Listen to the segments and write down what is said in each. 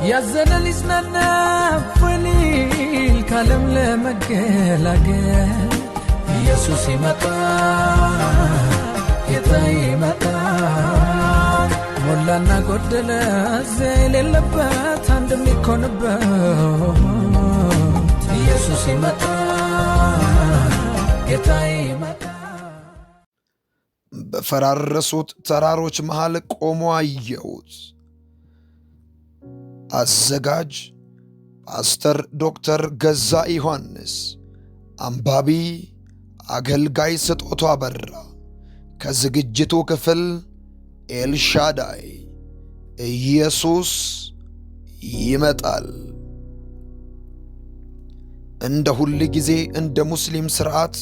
ያዘነ ሊጽናና ፈሊል ካለም ለመገላገል ኢየሱስ ይመጣ ጌታ ይመጣ ሞላና ጎደለ የሌለበት አንድ የሚኮንበት ኢየሱስ ይመጣ ጌታ ይመጣ። በፈራረሱት ተራሮች መሃል ቆሞ አየሁት። አዘጋጅ ፓስተር ዶክተር ገዛ ዮሐንስ፣ አንባቢ አገልጋይ ስጦቱ አበራ። ከዝግጅቱ ክፍል ኤልሻዳይ ኢየሱስ ይመጣል። እንደ ሁል ጊዜ እንደ ሙስሊም ሥርዓት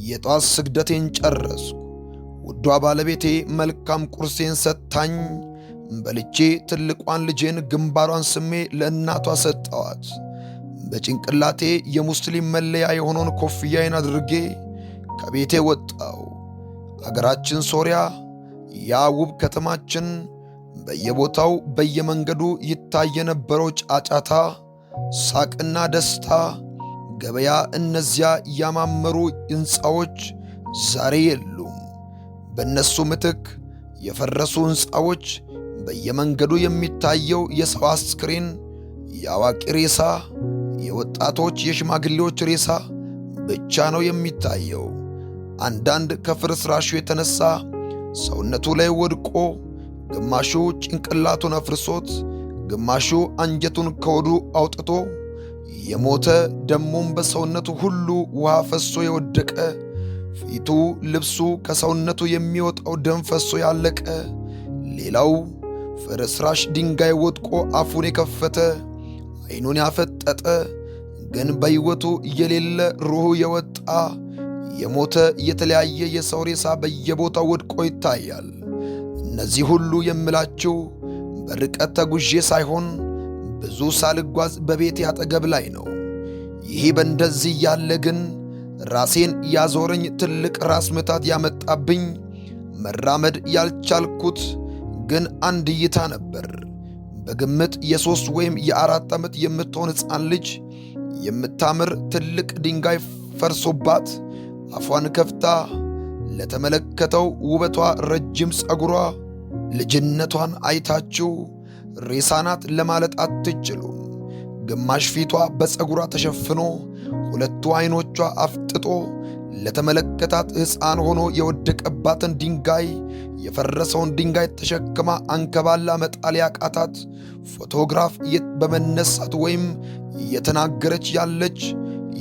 የጧት ስግደቴን ጨረስኩ። ውዷ ባለቤቴ መልካም ቁርሴን ሰጥታኝ በልቼ ትልቋን ልጄን ግንባሯን ስሜ ለእናቷ ሰጠዋት። በጭንቅላቴ የሙስሊም መለያ የሆነውን ኮፍያዬን አድርጌ ከቤቴ ወጣው። አገራችን ሶሪያ፣ ያ ውብ ከተማችን፣ በየቦታው በየመንገዱ ይታይ የነበረው ጫጫታ፣ ሳቅና ደስታ፣ ገበያ፣ እነዚያ ያማመሩ ሕንፃዎች ዛሬ የሉም። በእነሱ ምትክ የፈረሱ ሕንፃዎች፣ በየመንገዱ የሚታየው የሰው አስክሬን፣ የአዋቂ ሬሳ፣ የወጣቶች የሽማግሌዎች ሬሳ ብቻ ነው የሚታየው። አንዳንድ ከፍርስራሹ የተነሳ ሰውነቱ ላይ ወድቆ ግማሹ ጭንቅላቱን አፍርሶት ግማሹ አንጀቱን ከወዱ አውጥቶ የሞተ ደሞም በሰውነቱ ሁሉ ውሃ ፈሶ የወደቀ ፊቱ ልብሱ ከሰውነቱ የሚወጣው ደም ፈሶ ያለቀ፣ ሌላው ፍርስራሽ ድንጋይ ወድቆ አፉን የከፈተ ዓይኑን ያፈጠጠ ግን በሕይወቱ የሌለ ሩሁ የወጣ የሞተ የተለያየ የሰው ሬሳ በየቦታው ወድቆ ይታያል። እነዚህ ሁሉ የምላችሁ በርቀት ተጉዤ ሳይሆን ብዙ ሳልጓዝ በቤቴ አጠገብ ላይ ነው። ይህ በእንደዚህ ያለ ግን ራሴን ያዞረኝ ትልቅ ራስ ምታት ያመጣብኝ መራመድ ያልቻልኩት ግን አንድ እይታ ነበር። በግምት የ3 ወይም የ4 ዓመት የምትሆን ሕፃን ልጅ የምታምር ትልቅ ድንጋይ ፈርሶባት አፏን ከፍታ ለተመለከተው ውበቷ፣ ረጅም ጸጉሯ፣ ልጅነቷን አይታችሁ ሬሳ ናት ለማለት አትችሉም። ግማሽ ፊቷ በጸጉሯ ተሸፍኖ 2 ዓይኖቿ አፍጥጦ ለተመለከታት ሕፃን ሆኖ የወደቀባትን ድንጋይ፣ የፈረሰውን ድንጋይ ተሸክማ አንከባላ መጣል ያቃታት ፎቶግራፍ በመነሳት ወይም እየተናገረች ያለች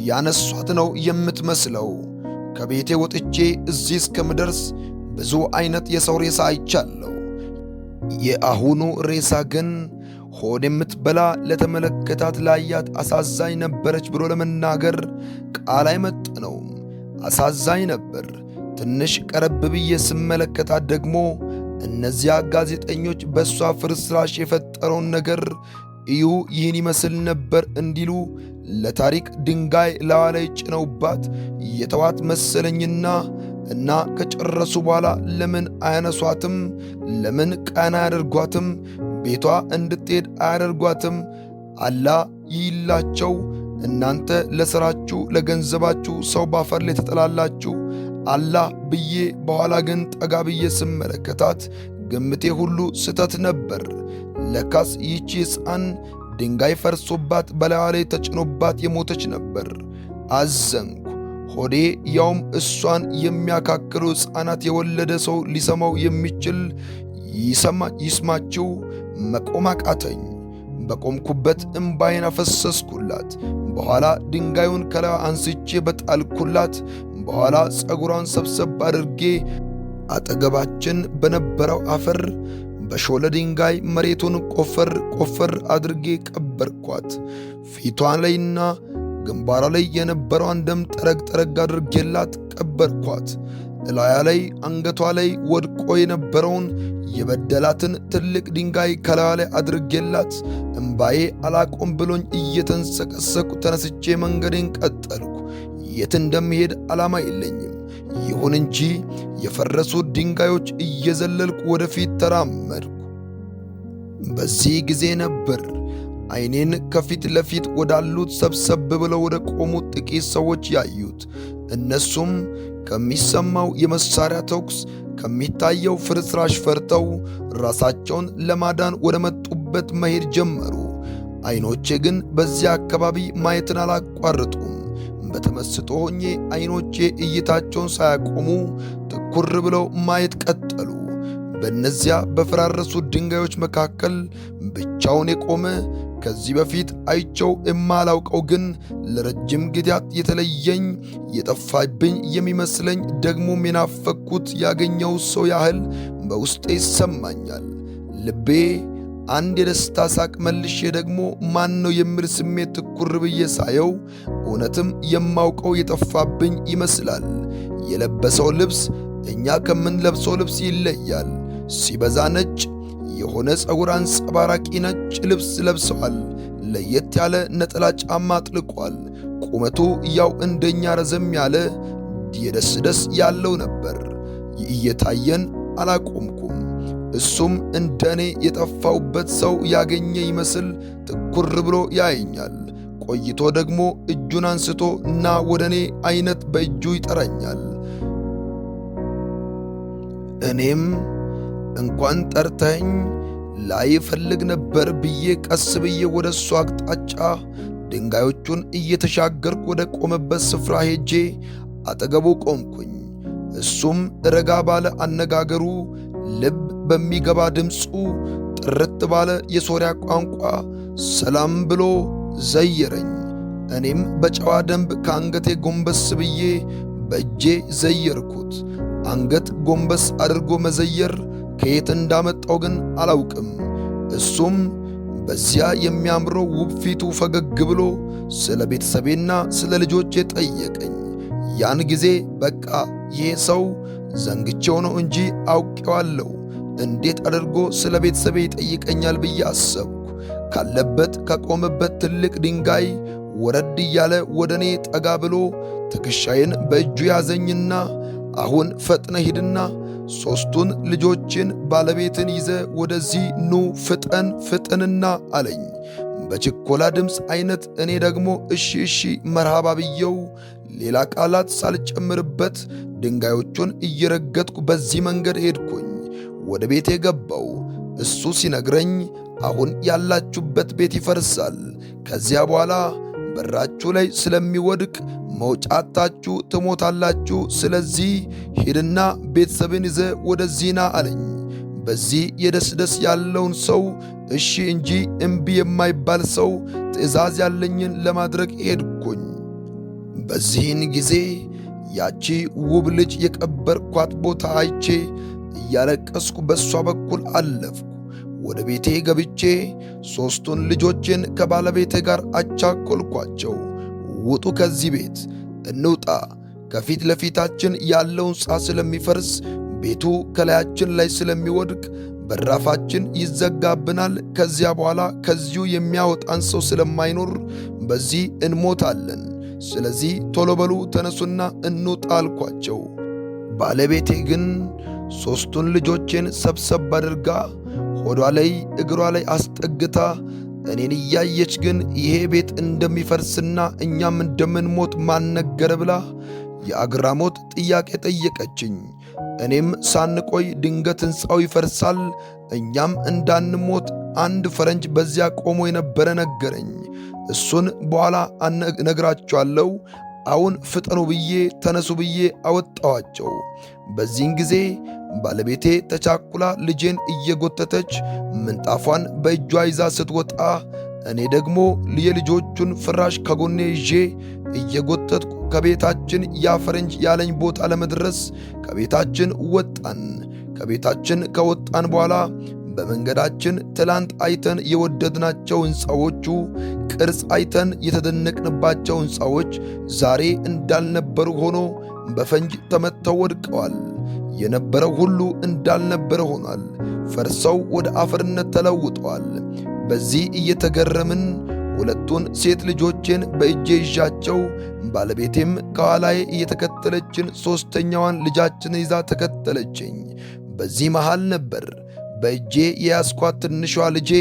ያነሷት ነው የምትመስለው። ከቤቴ ወጥቼ እዚህ እስከምደርስ ብዙ አይነት የሰው ሬሳ አይቻለሁ። የአሁኑ ሬሳ ግን ሆድ የምትበላ ለተመለከታት ላያት አሳዛኝ ነበረች ብሎ ለመናገር ቃል አይመጥነውም። አሳዛኝ ነበር። ትንሽ ቀረብ ብዬ ስመለከታት ደግሞ እነዚያ ጋዜጠኞች በእሷ ፍርስራሽ የፈጠረውን ነገር እዩ ይህን ይመስል ነበር እንዲሉ ለታሪክ ድንጋይ ላዋ ላይ ጭነውባት የተዋት መሰለኝና ከጨረሱ በኋላ ለምን አያነሷትም? ለምን ቀና አያደርጓትም? ቤቷ እንድትሄድ አያደርጓትም? አላህ ይላቸው። እናንተ ለሥራችሁ ለገንዘባችሁ ሰው ባፈር ላይ ተጠላላችሁ አላህ ብዬ በኋላ ግን ጠጋ ብዬ ስመለከታት ግምቴ ሁሉ ስተት ነበር። ለካስ ይቺ ሕፃን ድንጋይ ፈርሶባት በላዩ ላይ ተጭኖባት የሞተች ነበር። አዘንኩ። ሆዴ ያውም እሷን የሚያካክሉ ሕፃናት የወለደ ሰው ሊሰማው የሚችል ይስማችው መቆም አቃተኝ። በቆምኩበት እምባዬን አፈሰስኩላት። በኋላ ድንጋዩን ከላዩ አንስቼ በጣልኩላት። በኋላ ጸጉሯን ሰብሰብ አድርጌ አጠገባችን በነበረው አፈር በሾለ ድንጋይ መሬቱን ቆፈር አድርጌ ቀበርኳት። ፊቷን ላይና ግንባሯ ላይ የነበረውን ደም ጠረግ አድርጌላት ቀበርኳት። እላያ ላይ አንገቷ ላይ ወድቆ የነበረውን የበደላትን ትልቅ ድንጋይ ከላያ ላይ አድርጌላት እምባዬ አላቆም ብሎኝ እየተንሰቀሰቁ ተነስቼ መንገዴን ቀጠልኩ። የት እንደምሄድ ዓላማ የለኝም። ይሁን እንጂ የፈረሱ ድንጋዮች እየዘለልኩ ወደፊት ተራመድኩ። በዚህ ጊዜ ነበር ዓይኔን ከፊት ለፊት ወዳሉት ሰብሰብ ብለው ወደ ቆሙት ጥቂት ሰዎች ያዩት። እነሱም ከሚሰማው የመሳሪያ ተኩስ፣ ከሚታየው ፍርስራሽ ፈርተው ራሳቸውን ለማዳን ወደ መጡበት መሄድ ጀመሩ። ዓይኖቼ ግን በዚያ አካባቢ ማየትን አላቋረጡም። በተመስጦ ሆኜ ዓይኖቼ እይታቸውን ሳያቆሙ ትኩር ብለው ማየት ቀጠሉ። በእነዚያ በፈራረሱ ድንጋዮች መካከል ብቻውን የቆመ ከዚህ በፊት አይቸው የማላውቀው ግን ለረጅም ጊዜያት የተለየኝ የጠፋብኝ የሚመስለኝ ደግሞም የናፈቅኩት ያገኘው ሰው ያህል በውስጤ ይሰማኛል። ልቤ አንድ የደስታ ሳቅ መልሼ ደግሞ ማን ነው የሚል ስሜት ትኩር ብዬ ሳየው እውነትም የማውቀው የጠፋብኝ ይመስላል። የለበሰው ልብስ እኛ ከምንለብሰው ልብስ ይለያል። ሲበዛ ነጭ የሆነ ጸጉር አንጸባራቂ ነጭ ልብስ ለብሰዋል። ለየት ያለ ነጠላ ጫማ አጥልቋል። ቁመቱ ያው እንደኛ ረዘም ያለ የደስ ያለው ነበር። እየታየን አላቆምኩም። እሱም እንደኔ የጠፋውበት ሰው ያገኘ ይመስል ትኩር ብሎ ያየኛል። ቆይቶ ደግሞ እጁን አንስቶ እና ወደኔ አይነት በእጁ ይጠራኛል። እኔም እንኳን ጠርተኝ ላይ ፈልግ ነበር ብዬ ቀስ ብዬ ወደ እሱ አቅጣጫ ድንጋዮቹን እየተሻገርኩ ወደ ቆመበት ስፍራ ሄጄ አጠገቡ ቆምኩኝ። እሱም ረጋ ባለ አነጋገሩ፣ ልብ በሚገባ ድምፁ፣ ጥርት ባለ የሶርያ ቋንቋ ሰላም ብሎ ዘየረኝ። እኔም በጨዋ ደንብ ከአንገቴ ጎንበስ ብዬ በእጄ ዘየርኩት። አንገት ጎንበስ አድርጎ መዘየር ከየት እንዳመጣው ግን አላውቅም። እሱም በዚያ የሚያምረው ውብ ፊቱ ፈገግ ብሎ ስለ ቤተሰቤና ስለ ልጆቼ ጠየቀኝ። ያን ጊዜ በቃ ይሄ ሰው ዘንግቼው ነው እንጂ አውቄዋለሁ፣ እንዴት አድርጎ ስለ ቤተሰቤ ይጠይቀኛል ብዬ አሰብኩ። ካለበት ከቆመበት ትልቅ ድንጋይ ወረድ እያለ ወደ እኔ ጠጋ ብሎ ትከሻዬን በእጁ ያዘኝና አሁን ፈጥነ ሂድና ሦስቱን ልጆችን ባለቤትን ይዘ ወደዚህ ኑ ፍጠንና አለኝ በችኮላ ድምፅ አይነት። እኔ ደግሞ እሺ መርሃባ ብየው ሌላ ቃላት ሳልጨምርበት ድንጋዮቹን እየረገጥኩ በዚህ መንገድ ሄድኩኝ። ወደ ቤቴ ገባው። እሱ ሲነግረኝ አሁን ያላችሁበት ቤት ይፈርሳል፣ ከዚያ በኋላ በራችሁ ላይ ስለሚወድቅ መውጫታችሁ ትሞታላችሁ። ስለዚህ ሂድና ቤተሰብን ይዘ ወደዚህ ና አለኝ። በዚህ የደስ ያለውን ሰው እሺ እንጂ እምቢ የማይባል ሰው ትእዛዝ ያለኝን ለማድረግ ሄድኩኝ። በዚህን ጊዜ ያቺ ውብ ልጅ የቀበርኳት ቦታ አይቼ እያለቀስኩ በሷ በኩል አለፍኩ። ወደ ቤቴ ገብቼ ሦስቱን ልጆችን ከባለቤቴ ጋር አቻኮልኳቸው። ውጡ፣ ከዚህ ቤት እንውጣ፣ ከፊት ለፊታችን ያለው ሕንፃ ስለሚፈርስ ቤቱ ከላያችን ላይ ስለሚወድቅ በራፋችን ይዘጋብናል። ከዚያ በኋላ ከዚሁ የሚያወጣን ሰው ስለማይኖር በዚህ እንሞታለን። ስለዚህ ቶሎ በሉ ተነሱና እንውጣ አልኳቸው። ባለቤቴ ግን ሦስቱን ልጆቼን ሰብሰብ አድርጋ ሆዷ ላይ እግሯ ላይ አስጠግታ እኔን እያየች ግን ይሄ ቤት እንደሚፈርስና እኛም እንደምንሞት ማን ነገረ ብላ የአግራሞት ጥያቄ ጠየቀችኝ። እኔም ሳንቆይ ድንገት ሕንፃው ይፈርሳል፣ እኛም እንዳንሞት አንድ ፈረንጅ በዚያ ቆሞ የነበረ ነገረኝ። እሱን በኋላ ነግራቸዋለሁ። አሁን ፍጠኑ ብዬ ተነሱ ብዬ አወጣዋቸው። በዚህን ጊዜ ባለቤቴ ተቻኩላ ልጄን እየጎተተች ምንጣፏን በእጇ ይዛ ስትወጣ እኔ ደግሞ የልጆቹን ፍራሽ ከጎኔ ይዤ እየጎተትኩ ከቤታችን ያ ፈረንጅ ያለኝ ቦታ ለመድረስ ከቤታችን ወጣን። ከቤታችን ከወጣን በኋላ በመንገዳችን ትላንት አይተን የወደድናቸው ሕንፃዎቹ ቅርጽ አይተን የተደነቅንባቸው ሕንፃዎች ዛሬ እንዳልነበሩ ሆኖ በፈንጅ ተመትተው ወድቀዋል። የነበረው ሁሉ እንዳልነበረ ሆኗል። ፈርሰው ወደ አፈርነት ተለውጠዋል። በዚህ እየተገረምን ሁለቱን ሴት ልጆቼን በእጄ ይዣቸው ባለቤቴም ከኋላዬ እየተከተለችን ሦስተኛዋን ልጃችን ይዛ ተከተለችኝ። በዚህ መሃል ነበር በእጄ የያዝኳት ትንሿ ልጄ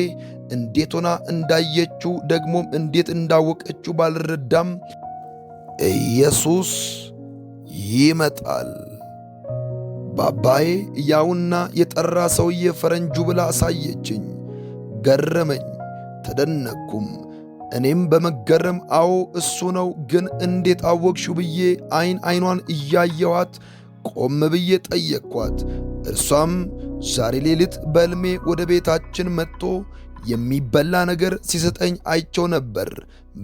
እንዴት ሆና እንዳየችው ደግሞም እንዴት እንዳወቀችው ባልረዳም ኢየሱስ ይመጣል። ባባዬ ያውና የጠራ ሰውዬ ፈረንጁ ብላ አሳየችኝ። ገረመኝ፣ ተደነቅኩም። እኔም በመገረም አዎ እሱ ነው፣ ግን እንዴት አወቅሽው ብዬ አይኗን እያየኋት ቆም ብዬ ጠየቅኳት። እርሷም ዛሬ ሌሊት በሕልሜ ወደ ቤታችን መጥቶ የሚበላ ነገር ሲሰጠኝ አይቸው ነበር።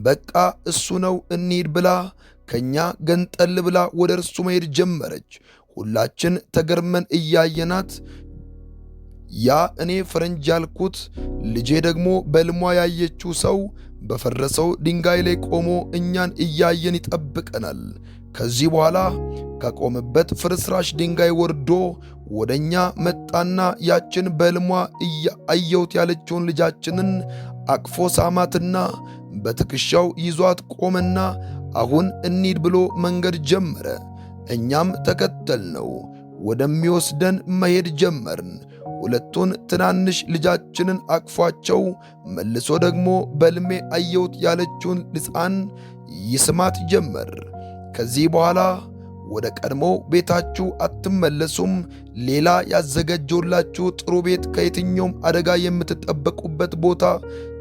በቃ እሱ ነው እንሂድ ብላ ከኛ ገንጠል ብላ ወደ እርሱ መሄድ ጀመረች። ሁላችን ተገርመን እያየናት ያ እኔ ፈረንጅ ያልኩት ልጄ ደግሞ በሕልሟ ያየችው ሰው በፈረሰው ድንጋይ ላይ ቆሞ እኛን እያየን ይጠብቀናል። ከዚህ በኋላ ከቆመበት ፍርስራሽ ድንጋይ ወርዶ ወደኛ መጣና ያችን በሕልሟ አየሁት ያለችውን ልጃችንን አቅፎ ሳማትና በትከሻው ይዟት ቆመና አሁን እንሂድ ብሎ መንገድ ጀመረ። እኛም ተከተልነው። ወደሚወስደን መሄድ ጀመርን። ሁለቱን ትናንሽ ልጃችንን አቅፏቸው መልሶ ደግሞ በሕልሜ አየሁት ያለችውን ሕፃን ይስማት ጀመር። ከዚህ በኋላ ወደ ቀድሞ ቤታችሁ አትመለሱም፣ ሌላ ያዘጋጀውላችሁ ጥሩ ቤት ከየትኛውም አደጋ የምትጠበቁበት ቦታ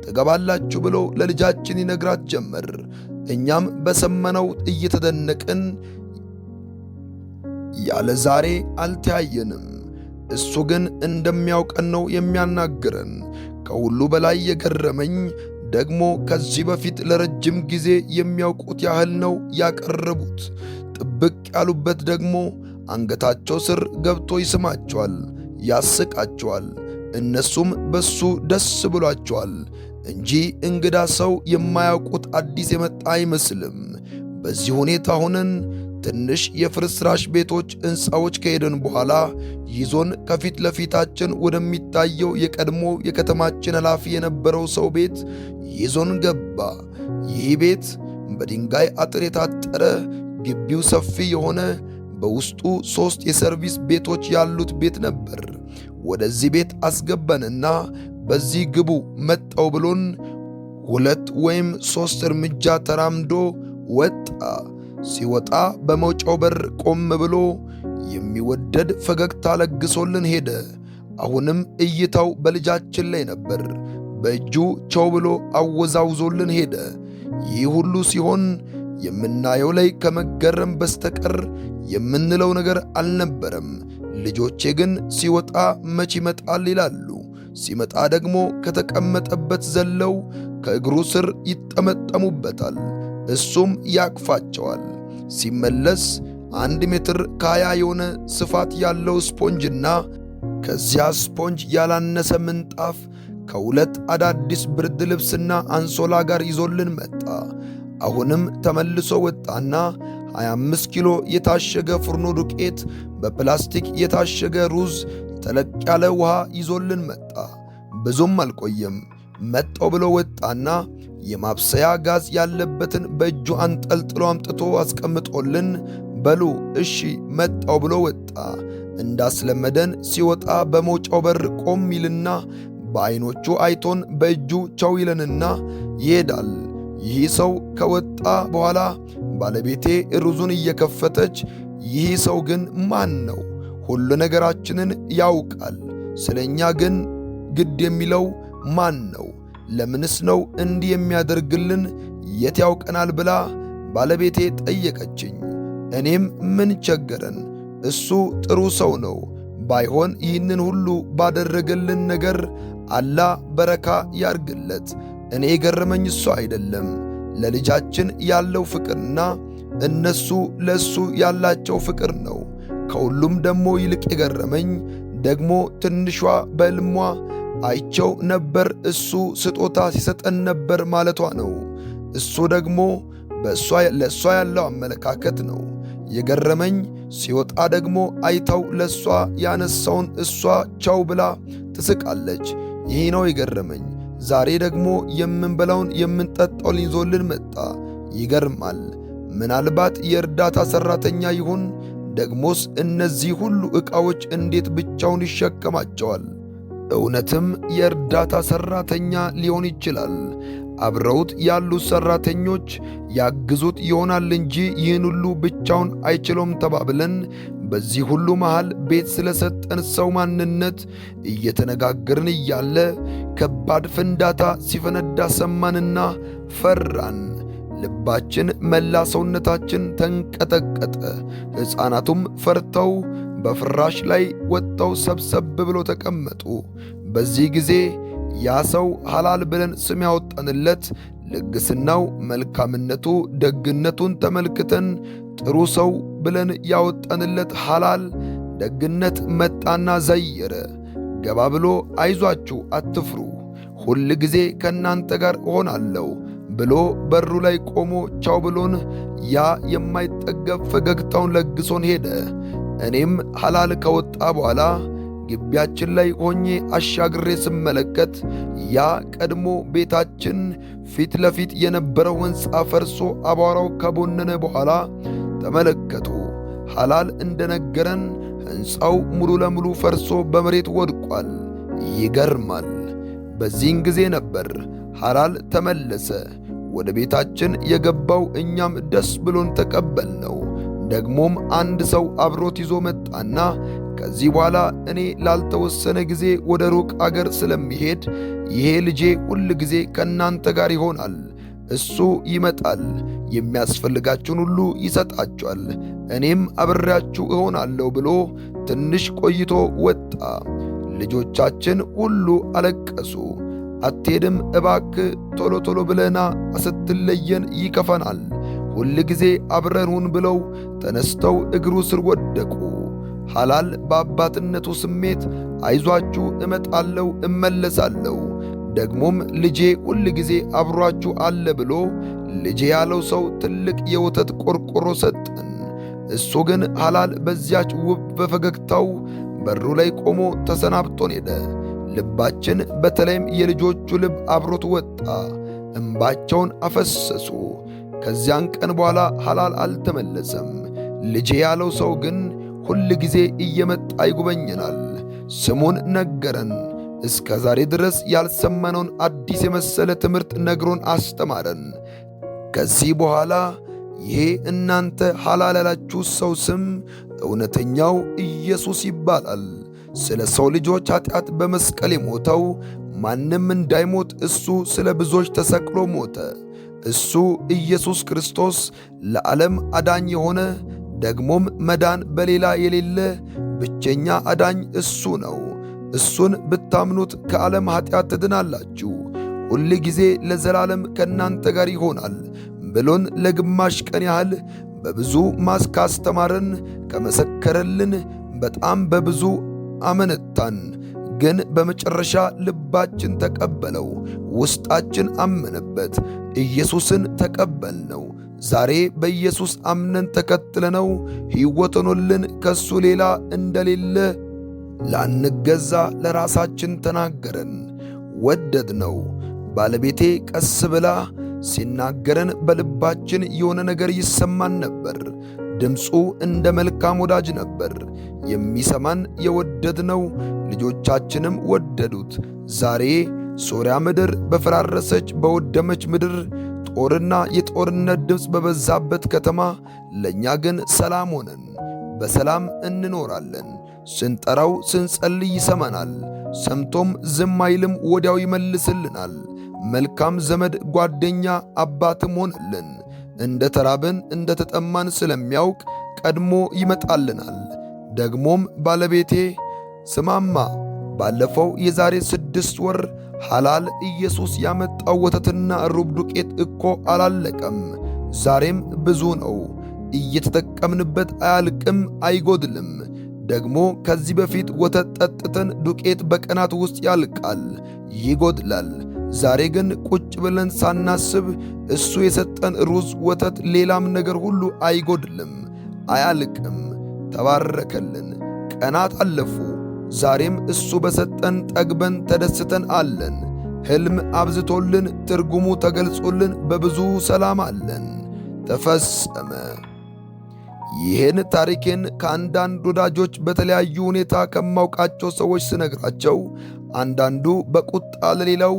ትገባላችሁ ብሎ ለልጃችን ይነግራት ጀመር። እኛም በሰመነው እየተደነቅን ያለ ዛሬ አልተያየንም። እሱ ግን እንደሚያውቀን ነው የሚያናግረን። ከሁሉ በላይ የገረመኝ ደግሞ ከዚህ በፊት ለረጅም ጊዜ የሚያውቁት ያህል ነው ያቀረቡት። ጥብቅ ያሉበት ደግሞ አንገታቸው ስር ገብቶ ይስማቸዋል፣ ያስቃቸዋል። እነሱም በሱ ደስ ብሏቸዋል እንጂ እንግዳ ሰው የማያውቁት አዲስ የመጣ አይመስልም። በዚህ ሁኔታ ሆነን ትንሽ የፍርስራሽ ቤቶች ሕንፃዎች ከሄደን በኋላ ይዞን ከፊት ለፊታችን ወደሚታየው የቀድሞ የከተማችን ኃላፊ የነበረው ሰው ቤት ይዞን ገባ። ይህ ቤት በድንጋይ አጥር የታጠረ፣ ግቢው ሰፊ የሆነ፣ በውስጡ 3 የሰርቪስ ቤቶች ያሉት ቤት ነበር። ወደዚህ ቤት አስገባንና በዚህ ግቡ መጣው ብሎን 2 ወይም 3 እርምጃ ተራምዶ ወጣ። ሲወጣ በመውጫው በር ቆም ብሎ የሚወደድ ፈገግታ ለግሶልን ሄደ። አሁንም እይታው በልጃችን ላይ ነበር። በእጁ ቸው ብሎ አወዛውዞልን ሄደ። ይህ ሁሉ ሲሆን የምናየው ላይ ከመገረም በስተቀር የምንለው ነገር አልነበረም። ልጆቼ ግን ሲወጣ መች ይመጣል ይላሉ። ሲመጣ ደግሞ ከተቀመጠበት ዘለው ከእግሩ ስር ይጠመጠሙበታል። እሱም ያቅፋቸዋል። ሲመለስ 1 ሜትር ከ20 የሆነ ስፋት ያለው ስፖንጅና ከዚያ ስፖንጅ ያላነሰ ምንጣፍ ከ2 አዳዲስ ብርድ ልብስና አንሶላ ጋር ይዞልን መጣ። አሁንም ተመልሶ ወጣና 25 ኪሎ የታሸገ ፍርኖ ዱቄት፣ በፕላስቲክ የታሸገ ሩዝ፣ ተለቅ ያለ ውሃ ይዞልን መጣ። ብዙም አልቆየም። መጣው ብሎ ወጣና የማብሰያ ጋዝ ያለበትን በእጁ አንጠልጥሎ አምጥቶ አስቀምጦልን በሉ እሺ መጣው ብሎ ወጣ። እንዳስለመደን ሲወጣ በመውጫው በር ቆም ይልና በዐይኖቹ አይቶን በእጁ ቻው ይለንና ይሄዳል። ይህ ሰው ከወጣ በኋላ ባለቤቴ ሩዙን እየከፈተች ይህ ሰው ግን ማን ነው? ሁሉ ነገራችንን ያውቃል፣ ስለኛ ግን ግድ የሚለው ማን ነው? ለምንስ ነው እንዲህ የሚያደርግልን? የት ያውቀናል ብላ ባለቤቴ ጠየቀችኝ። እኔም ምን ቸገረን? እሱ ጥሩ ሰው ነው። ባይሆን ይህንን ሁሉ ባደረገልን ነገር አላህ በረካ ያርግለት። እኔ የገረመኝ እሱ አይደለም፣ ለልጃችን ያለው ፍቅርና እነሱ ለሱ ያላቸው ፍቅር ነው። ከሁሉም ደግሞ ይልቅ የገረመኝ ደግሞ ትንሿ በሕልሟ አይቸው ነበር እሱ ስጦታ ሲሰጠን ነበር ማለቷ ነው። እሱ ደግሞ ለእሷ ያለው አመለካከት ነው የገረመኝ። ሲወጣ ደግሞ አይታው ለእሷ ያነሳውን እሷ ቻው ብላ ትስቃለች። ይህ ነው የገረመኝ። ዛሬ ደግሞ የምንበላውን የምንጠጣውን ይዞልን መጣ። ይገርማል። ምናልባት የእርዳታ ሠራተኛ ይሁን? ደግሞስ እነዚህ ሁሉ ዕቃዎች እንዴት ብቻውን ይሸከማቸዋል? እውነትም የእርዳታ ሠራተኛ ሊሆን ይችላል። አብረውት ያሉት ሠራተኞች ያግዙት ይሆናል እንጂ ይህን ሁሉ ብቻውን አይችለውም ተባብለን በዚህ ሁሉ መሃል ቤት ስለሰጠን ሰው ማንነት እየተነጋገርን እያለ ከባድ ፍንዳታ ሲፈነዳ ሰማንና ፈራን። ልባችን፣ መላ ሰውነታችን ተንቀጠቀጠ። ሕፃናቱም ፈርተው በፍራሽ ላይ ወጥተው ሰብሰብ ብለው ተቀመጡ። በዚህ ጊዜ ያ ሰው ሐላል ብለን ስም ያወጣንለት ልግስናው፣ መልካምነቱ፣ ደግነቱን ተመልክተን ጥሩ ሰው ብለን ያወጣንለት ሐላል ደግነት መጣና ዘይረ ገባ ብሎ አይዟችሁ፣ አትፍሩ፣ ሁል ጊዜ ከእናንተ ጋር እሆናለሁ ብሎ በሩ ላይ ቆሞ ቻው ብሎን ያ የማይጠገብ ፈገግታውን ለግሶን ሄደ። እኔም ሐላል ከወጣ በኋላ ግቢያችን ላይ ሆኜ አሻግሬ ስመለከት ያ ቀድሞ ቤታችን ፊት ለፊት የነበረው ሕንፃ ፈርሶ አቧራው ከቦነነ በኋላ ተመለከቱ። ሐላል እንደነገረን ሕንፃው ሙሉ ለሙሉ ፈርሶ በመሬት ወድቋል። ይገርማል። በዚህን ጊዜ ነበር ሐላል ተመለሰ። ወደ ቤታችን የገባው እኛም ደስ ብሎን ተቀበልነው። ደግሞም አንድ ሰው አብሮት ይዞ መጣና ከዚህ በኋላ እኔ ላልተወሰነ ጊዜ ወደ ሩቅ አገር ስለሚሄድ ይሄ ልጄ ሁል ጊዜ ከእናንተ ጋር ይሆናል። እሱ ይመጣል፣ የሚያስፈልጋችሁን ሁሉ ይሰጣችኋል፣ እኔም አብሬያችሁ እሆናለሁ ብሎ ትንሽ ቆይቶ ወጣ። ልጆቻችን ሁሉ አለቀሱ። አትሄድም እባክህ፣ ቶሎ ቶሎ ብለና ስትለየን ይከፈናል፣ ሁል ጊዜ አብረንሁን ብለው ተነስተው እግሩ ስር ወደቁ። ሐላል በአባትነቱ ስሜት አይዟችሁ፣ እመጣለሁ፣ እመለሳለሁ፣ ደግሞም ልጄ ሁል ጊዜ አብሯችሁ አለ ብሎ ልጄ ያለው ሰው ትልቅ የወተት ቆርቆሮ ሰጠን። እሱ ግን ሐላል በዚያች ውብ በፈገግታው በሩ ላይ ቆሞ ተሰናብቶን ሄደ። ልባችን በተለይም የልጆቹ ልብ አብሮት ወጣ። እንባቸውን አፈሰሱ። ከዚያን ቀን በኋላ ሐላል አልተመለሰም። ልጄ ያለው ሰው ግን ሁል ጊዜ እየመጣ ይጎበኘናል። ስሙን ነገረን። እስከ ዛሬ ድረስ ያልሰማነውን አዲስ የመሰለ ትምህርት ነግሮን አስተማረን። ከዚህ በኋላ ይሄ እናንተ ሐላል ያላችሁት ሰው ስም እውነተኛው ኢየሱስ ይባላል። ስለ ሰው ልጆች ኃጢአት በመስቀል የሞተው ማንም እንዳይሞት እሱ ስለ ብዙዎች ተሰቅሎ ሞተ። እሱ ኢየሱስ ክርስቶስ ለዓለም አዳኝ የሆነ ደግሞም መዳን በሌላ የሌለ ብቸኛ አዳኝ እሱ ነው። እሱን ብታምኑት ከዓለም ኃጢአት ትድናላችሁ፣ ሁል ጊዜ ለዘላለም ከእናንተ ጋር ይሆናል ብሎን ለግማሽ ቀን ያህል በብዙ ካስተማረን ከመሰከረልን በጣም በብዙ አመነታን። ግን በመጨረሻ ልባችን ተቀበለው፣ ውስጣችን አመነበት፣ ኢየሱስን ተቀበልነው። ዛሬ በኢየሱስ አምነን ተከትለነው ሕይወት ሆኖልን ከሱ ሌላ እንደሌለ ላንገዛ ለራሳችን ተናገረን፣ ወደድነው። ባለቤቴ ቀስ ብላ ሲናገረን በልባችን የሆነ ነገር ይሰማን ነበር። ድምፁ እንደ መልካም ወዳጅ ነበር። የሚሰማን የወደድነው፣ ልጆቻችንም ወደዱት። ዛሬ ሶርያ ምድር በፈራረሰች በወደመች ምድር ጦርና የጦርነት ድምፅ በበዛበት ከተማ ለእኛ ግን ሰላም ሆነን በሰላም እንኖራለን። ስንጠራው ስንጸልይ ይሰማናል። ሰምቶም ዝም አይልም፣ ወዲያው ይመልስልናል። መልካም ዘመድ፣ ጓደኛ፣ አባትም ሆነልን። እንደ ተራብን እንደ ተጠማን ስለሚያውቅ ቀድሞ ይመጣልናል። ደግሞም ባለቤቴ ስማማ፣ ባለፈው የዛሬ 6 ወር ሐላል ኢየሱስ ያመጣው ወተትና ሩብ ዱቄት እኮ አላለቀም፣ ዛሬም ብዙ ነው። እየተጠቀምንበት አያልቅም፣ አይጎድልም። ደግሞ ከዚህ በፊት ወተት ጠጥተን ዱቄት በቀናት ውስጥ ያልቃል፣ ይጎድላል። ዛሬ ግን ቁጭ ብለን ሳናስብ እሱ የሰጠን ሩዝ፣ ወተት፣ ሌላም ነገር ሁሉ አይጎድልም፣ አያልቅም። ተባረከልን። ቀናት አለፉ። ዛሬም እሱ በሰጠን ጠግበን ተደስተን አለን። ሕልም አብዝቶልን ትርጉሙ ተገልጾልን በብዙ ሰላም አለን። ተፈጸመ። ይህን ታሪኬን ከአንዳንድ ወዳጆች በተለያዩ ሁኔታ ከማውቃቸው ሰዎች ስነግራቸው አንዳንዱ በቁጣ ለሌላው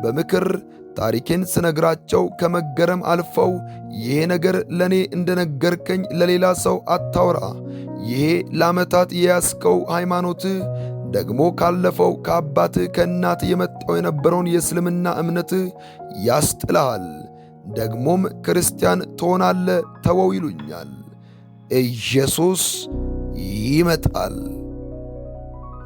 በምክር ታሪኬን ስነግራቸው ከመገረም አልፈው ይሄ ነገር ለኔ እንደነገርከኝ ለሌላ ሰው አታውራ፣ ይሄ ለዓመታት የያዝከው ሃይማኖት ደግሞ ካለፈው ከአባትህ ከእናትህ የመጣው የነበረውን የእስልምና እምነት ያስጥልሃል፣ ደግሞም ክርስቲያን ትሆናለህ፣ ተወው ይሉኛል። ኢየሱስ ይመጣል።